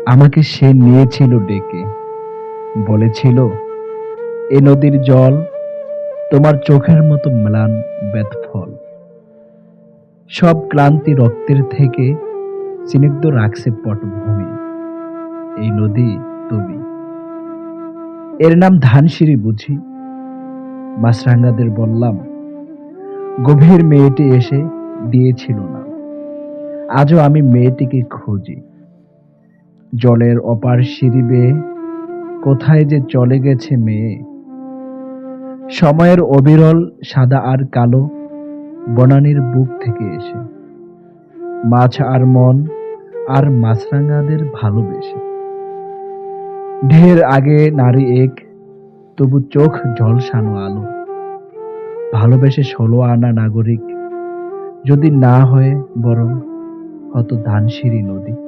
আমাকে সে নিয়েছিল ডেকে, বলেছিল, এ নদীর জল তোমার চোখের মতো ম্লান বেদফল। সব ক্লান্তি রক্তের থেকে স্নিগ্ধ রাখছে পটভূমি। এই নদী তুমি। এর নাম ধানসিঁড়ি বুঝি? মাছরাঙাদের বললাম, গভীর মেয়েটি এসে দিয়েছিল না। আজও আমি মেয়েটিকে খুঁজি। জলের অপার সিঁড়ি বেয়ে কোথায় যে চলে গেছে মেয়ে। সময়ের অবিরল সাদা আর কালো বনানীর বুক থেকে এসে, মাছ আর মন আর মাছরাঙাদের ভালোবেসে। ঢের আগে নারী এক, তবু চোখ ঝলসানো আলো। ভালোবেসে ১৬ আনা নাগরিক, যদি না হয়ে বরং হতো ধানসিঁড়ি নদী।